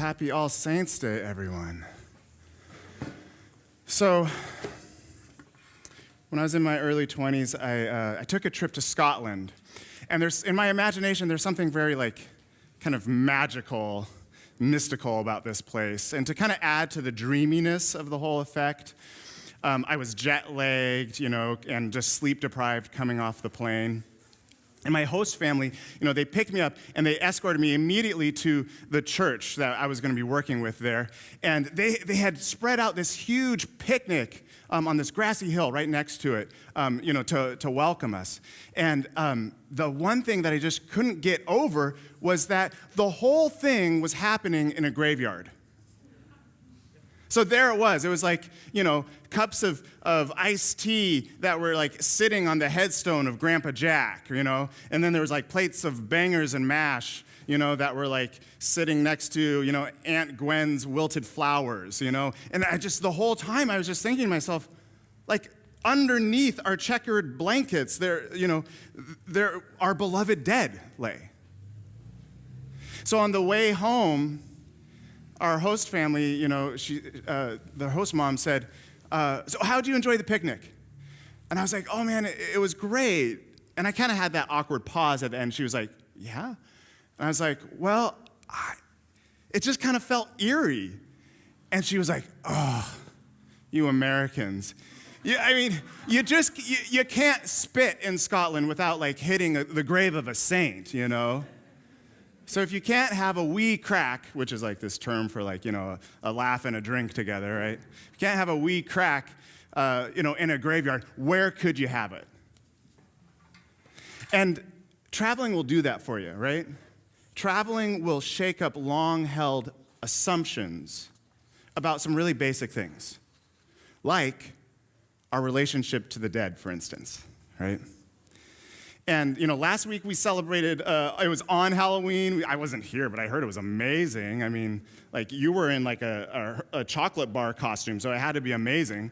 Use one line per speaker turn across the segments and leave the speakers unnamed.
happy All Saints Day, everyone. So, when I was in my early 20s, I took a trip to Scotland. And in my imagination, there's something very, kind of magical, mystical about this place. And to kind of add to the dreaminess of the whole effect, I was jet-lagged, and just sleep-deprived coming off the plane. And my host family, they picked me up and they escorted me immediately to the church that I was going to be working with there. And they had spread out this huge picnic on this grassy hill right next to it, to welcome us. And the one thing that I just couldn't get over was that the whole thing was happening in a graveyard. So there it was. It was cups of iced tea that were sitting on the headstone of Grandpa Jack, and then there was plates of bangers and mash, that were sitting next to, Aunt Gwen's wilted flowers, and the whole time I was just thinking to myself, underneath our checkered blankets, there our beloved dead lay. So on the way home, our host family, the host mom said, so how'd you enjoy the picnic? And I was like, oh man, it was great. And I kind of had that awkward pause at the end. She was like, yeah? And I was like, well, it just kind of felt eerie. And she was like, oh, you Americans. You can't spit in Scotland without hitting the grave of a saint, So if you can't have a wee crack, which is this term for a laugh and a drink together, right? If you can't have a wee crack, in a graveyard, where could you have it? And traveling will do that for you, right? Traveling will shake up long-held assumptions about some really basic things, like our relationship to the dead, for instance, right? And, last week we celebrated, it was on Halloween. I wasn't here, but I heard it was amazing. I mean, you were in a chocolate bar costume, so it had to be amazing.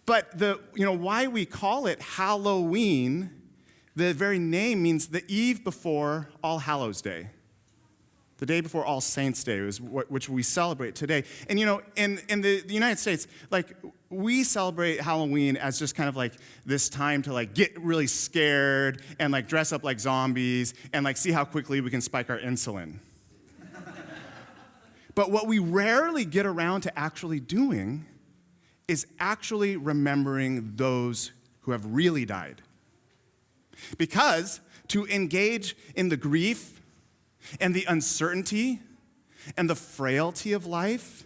But why we call it Halloween, the very name means the eve before All Hallows Day. The day before All Saints Day, which we celebrate today. And, in the United States, we celebrate Halloween as just kind of this time to get really scared and dress up like zombies and see how quickly we can spike our insulin. But what we rarely get around to actually doing is actually remembering those who have really died. Because to engage in the grief and the uncertainty and the frailty of life,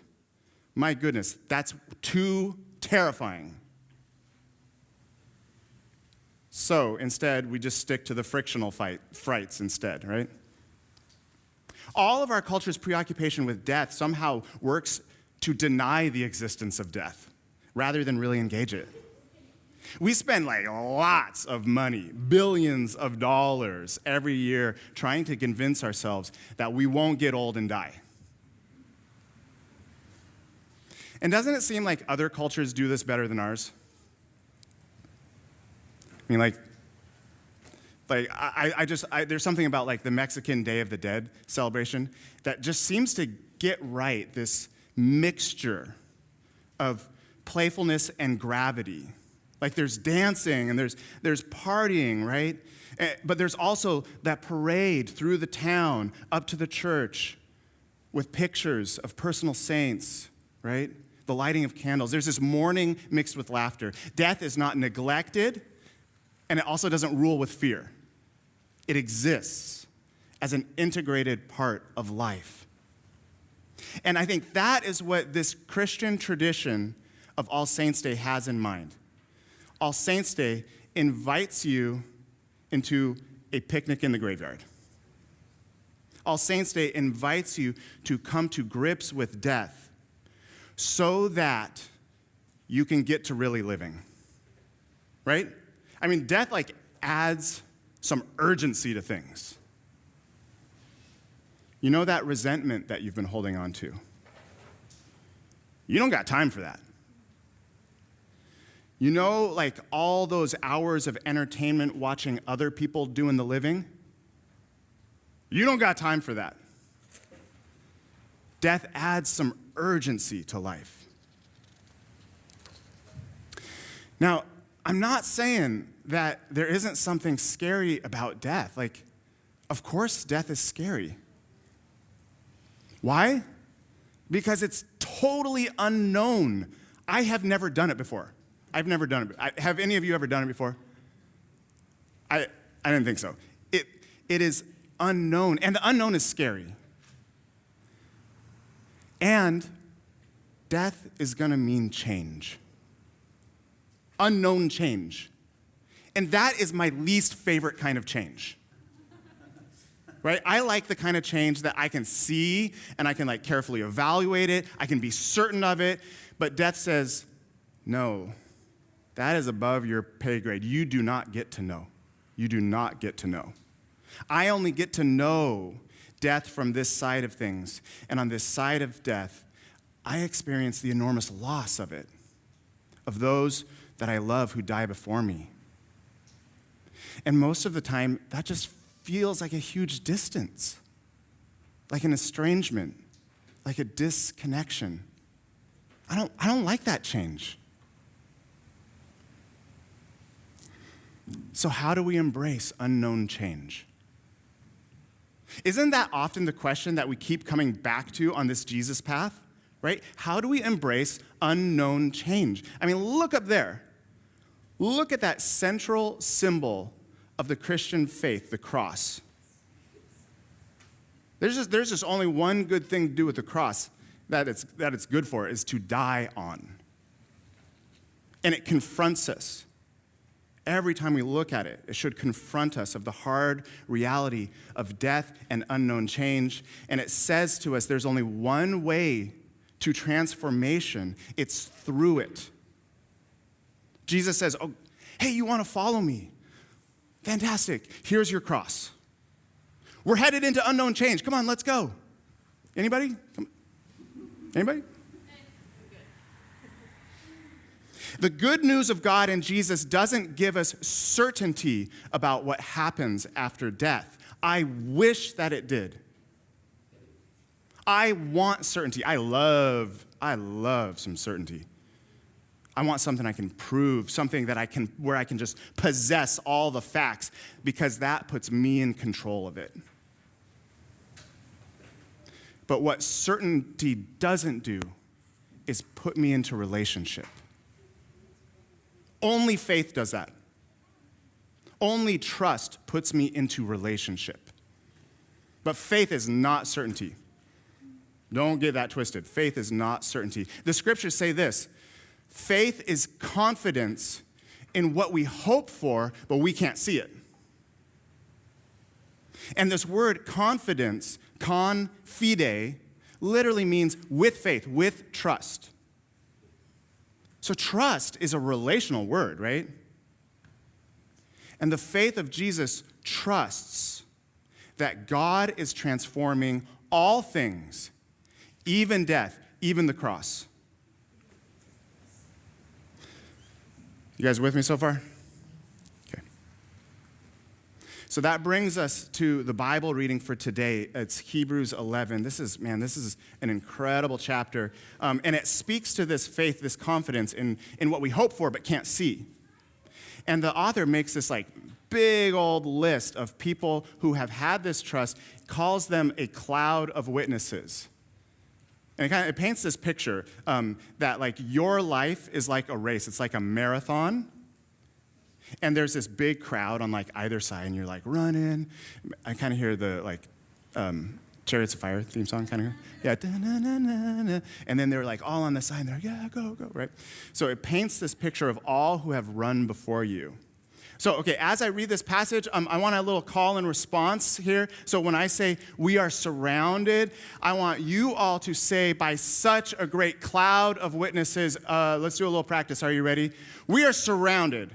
my goodness, that's too terrifying. So instead, we just stick to the frictional frights instead, right? All of our culture's preoccupation with death somehow works to deny the existence of death rather than really engage it. We spend lots of money, billions of dollars every year trying to convince ourselves that we won't get old and die. And doesn't it seem like other cultures do this better than ours? I mean, there's something about the Mexican Day of the Dead celebration that just seems to get right this mixture of playfulness and gravity. There's dancing and there's partying, right? But there's also that parade through the town up to the church with pictures of personal saints, right? The lighting of candles. There's this mourning mixed with laughter. Death is not neglected, and it also doesn't rule with fear. It exists as an integrated part of life. And I think that is what this Christian tradition of All Saints Day has in mind. All Saints Day invites you into a picnic in the graveyard. All Saints Day invites you to come to grips with death so that you can get to really living, right? I mean, death adds some urgency to things. You know that resentment that you've been holding on to? You don't got time for that. You know, all those hours of entertainment watching other people doing the living? You don't got time for that. Death adds some urgency to life. Now, I'm not saying that there isn't something scary about death. Like, of course, death is scary. Why? Because it's totally unknown. I have never done it before. I've never done it. Have any of you ever done it before? I didn't think so. It is unknown, and the unknown is scary. And death is going to mean change. Unknown change. And that is my least favorite kind of change. Right? I like the kind of change that I can see and I can like carefully evaluate it. I can be certain of it. But death says, no, that is above your pay grade. You do not get to know. You do not get to know. I only get to know death from this side of things. And on this side of death, I experience the enormous loss of it, of those that I love who die before me. And most of the time, that just feels like a huge distance, like an estrangement, like a disconnection. I don't like that change. So how do we embrace unknown change? Isn't that often the question that we keep coming back to on this Jesus path, right? How do we embrace unknown change? I mean, look up there. Look at that central symbol of the Christian faith, the cross. There's just only one good thing to do with the cross that it's good for, is to die on. And it confronts us. Every time we look at it, it should confront us of the hard reality of death and unknown change. And it says to us there's only one way to transformation. It's through it. Jesus says, oh, hey, you want to follow me? Fantastic. Here's your cross. We're headed into unknown change. Come on, let's go. Anybody? Anybody? The good news of God and Jesus doesn't give us certainty about what happens after death. I wish that it did. I want certainty. I love some certainty. I want something I can prove, something that where I can just possess all the facts, because that puts me in control of it. But what certainty doesn't do is put me into relationship. Only faith does that. Only trust puts me into relationship. But faith is not certainty. Don't get that twisted. Faith is not certainty. The scriptures say this: faith is confidence in what we hope for, but we can't see it. And this word confidence, confide, literally means with faith, with trust. So trust is a relational word, right? And the faith of Jesus trusts that God is transforming all things, even death, even the cross. You guys with me so far? Okay. So that brings us to the Bible reading for today. It's Hebrews 11. This is an incredible chapter. And it speaks to this faith, this confidence in what we hope for but can't see. And the author makes this like big old list of people who have had this trust, calls them a cloud of witnesses. And it paints this picture that like your life is like a race. It's like a marathon. And there's this big crowd on like either side, and you're like running. I kind of hear the like Chariots of Fire theme song, kind of. Yeah, da-na-na-na-na. And then they're like all on the side, and they're like, yeah, go, right? So it paints this picture of all who have run before you. So, okay, as I read this passage, I want a little call and response here. So when I say we are surrounded, I want you all to say, by such a great cloud of witnesses. Let's do a little practice. Are you ready? We are surrounded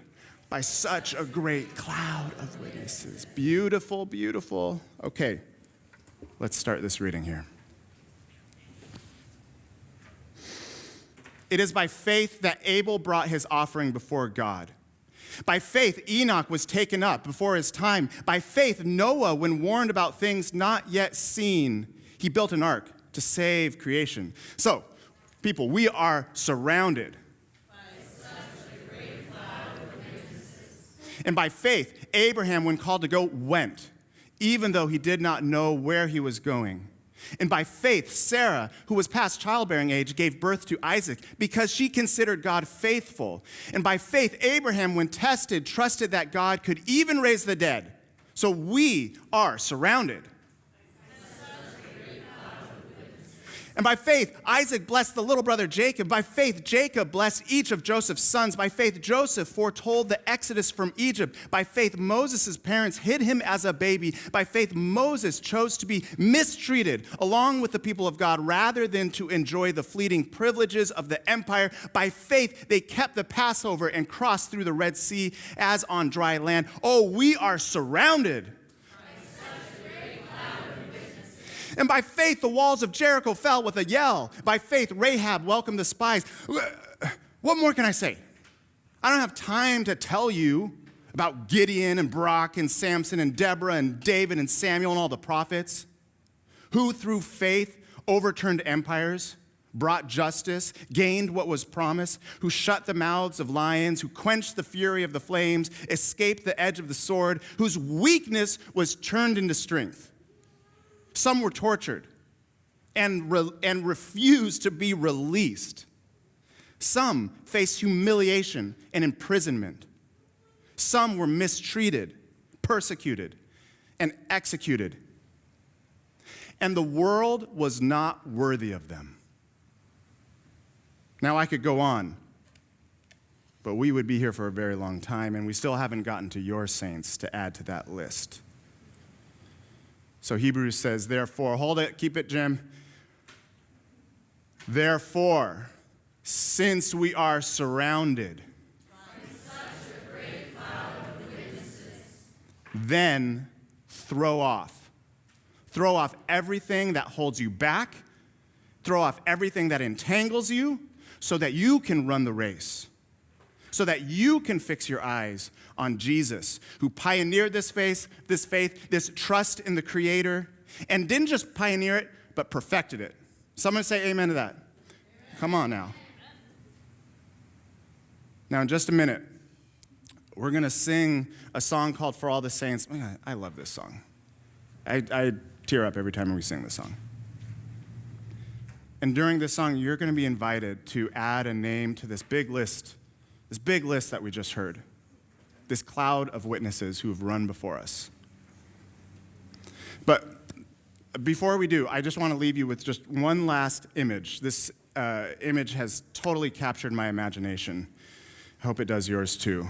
by such a great cloud of witnesses. Beautiful, beautiful. Okay, let's start this reading here. It is by faith that Abel brought his offering before God. By faith, Enoch was taken up before his time. By faith, Noah, when warned about things not yet seen, he built an ark to save creation. So, people, we are surrounded. And by faith, Abraham, when called to go, went, even though he did not know where he was going. And by faith, Sarah, who was past childbearing age, gave birth to Isaac because she considered God faithful. And by faith, Abraham, when tested, trusted that God could even raise the dead. So we are surrounded. And by faith, Isaac blessed the little brother Jacob. By faith, Jacob blessed each of Joseph's sons. By faith, Joseph foretold the exodus from Egypt. By faith, Moses' parents hid him as a baby. By faith, Moses chose to be mistreated along with the people of God rather than to enjoy the fleeting privileges of the empire. By faith, they kept the Passover and crossed through the Red Sea as on dry land. Oh, we are surrounded. And by faith, the walls of Jericho fell with a yell. By faith, Rahab welcomed the spies. What more can I say? I don't have time to tell you about Gideon and Barak and Samson and Deborah and David and Samuel and all the prophets who through faith overturned empires, brought justice, gained what was promised, who shut the mouths of lions, who quenched the fury of the flames, escaped the edge of the sword, whose weakness was turned into strength. Some were tortured and refused to be released. Some faced humiliation and imprisonment. Some were mistreated, persecuted, and executed. And the world was not worthy of them. Now I could go on, but we would be here for a very long time, and we still haven't gotten to your saints to add to that list. So Hebrews says, therefore, hold it, keep it, Jim. Therefore, since we are surrounded by such a great cloud of witnesses, then throw off everything that holds you back, throw off everything that entangles you, so that you can run the race, so that you can fix your eyes on Jesus, who pioneered this faith, this trust in the Creator, and didn't just pioneer it, but perfected it. Someone say amen to that. Amen. Come on now. Now, in just a minute, we're going to sing a song called For All the Saints. I love this song. I tear up every time we sing this song. And during this song, you're going to be invited to add a name to this big list that we just heard. This cloud of witnesses who have run before us. But before we do, I just want to leave you with just one last image. This image has totally captured my imagination. I hope it does yours too.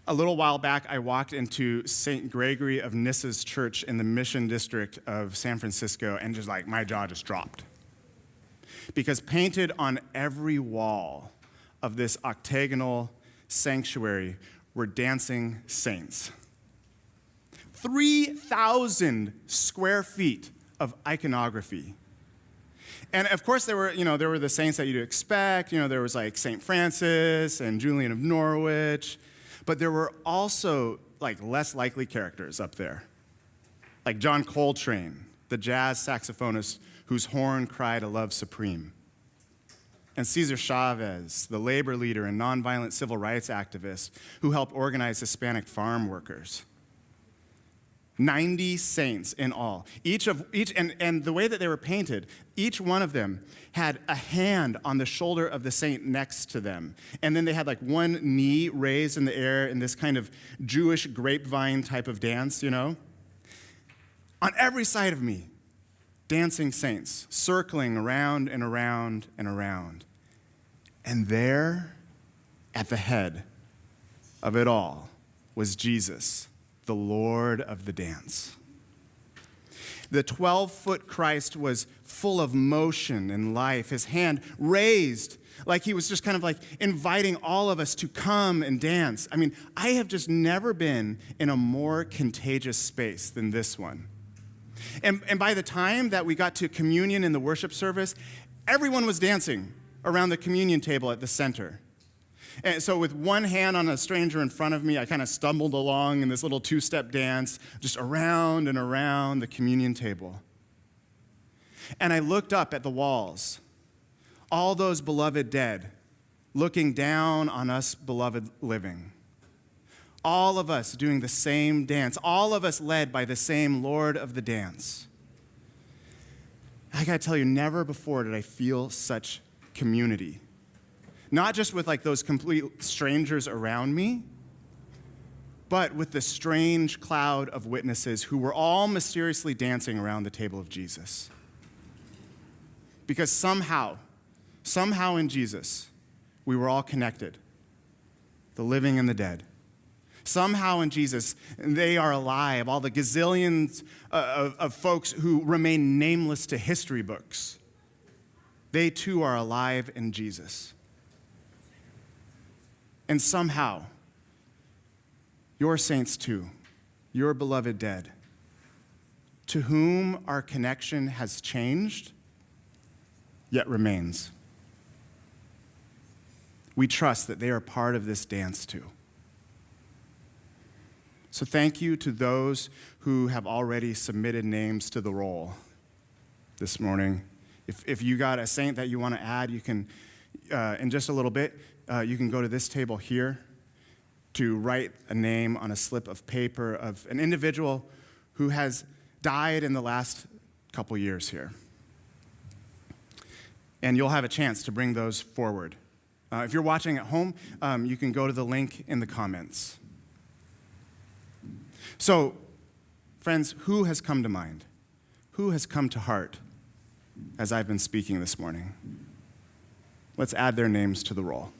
A little while back, I walked into St. Gregory of Nyssa's church in the Mission District of San Francisco, and just like my jaw just dropped. Because painted on every wall of this octagonal sanctuary were dancing saints. 3,000 square feet of iconography. And of course there were the saints that you'd expect. There was like St. Francis and Julian of Norwich. But there were also like less likely characters up there. Like John Coltrane, the jazz saxophonist whose horn cried a love supreme. And Cesar Chavez, the labor leader and nonviolent civil rights activist who helped organize Hispanic farm workers. 90 saints in all. And the way that they were painted, each one of them had a hand on the shoulder of the saint next to them. And then they had like one knee raised in the air in this kind of Jewish grapevine type of dance, On every side of me, dancing saints, circling around and around and around. And there, at the head of it all, was Jesus, the Lord of the dance. The 12-foot Christ was full of motion and life, his hand raised like he was just kind of like inviting all of us to come and dance. I mean, I have just never been in a more contagious space than this one. And by the time that we got to communion in the worship service, everyone was dancing around the communion table at the center. And so with one hand on a stranger in front of me, I kind of stumbled along in this little two-step dance, just around and around the communion table. And I looked up at the walls, all those beloved dead, looking down on us beloved living. All of us doing the same dance, all of us led by the same Lord of the dance. I gotta tell you, never before did I feel such community. Not just with like those complete strangers around me, but with the strange cloud of witnesses who were all mysteriously dancing around the table of Jesus. Because somehow in Jesus, we were all connected, the living and the dead. Somehow in Jesus, they are alive, all the gazillions of folks who remain nameless to history books. They too are alive in Jesus. And somehow, your saints too, your beloved dead, to whom our connection has changed, yet remains. We trust that they are part of this dance too. So thank you to those who have already submitted names to the roll this morning. If you got a saint that you want to add, you can, in just a little bit, you can go to this table here to write a name on a slip of paper of an individual who has died in the last couple years here. And you'll have a chance to bring those forward. If you're watching at home, you can go to the link in the comments. So, friends, who has come to mind? Who has come to heart as I've been speaking this morning? Let's add their names to the roll.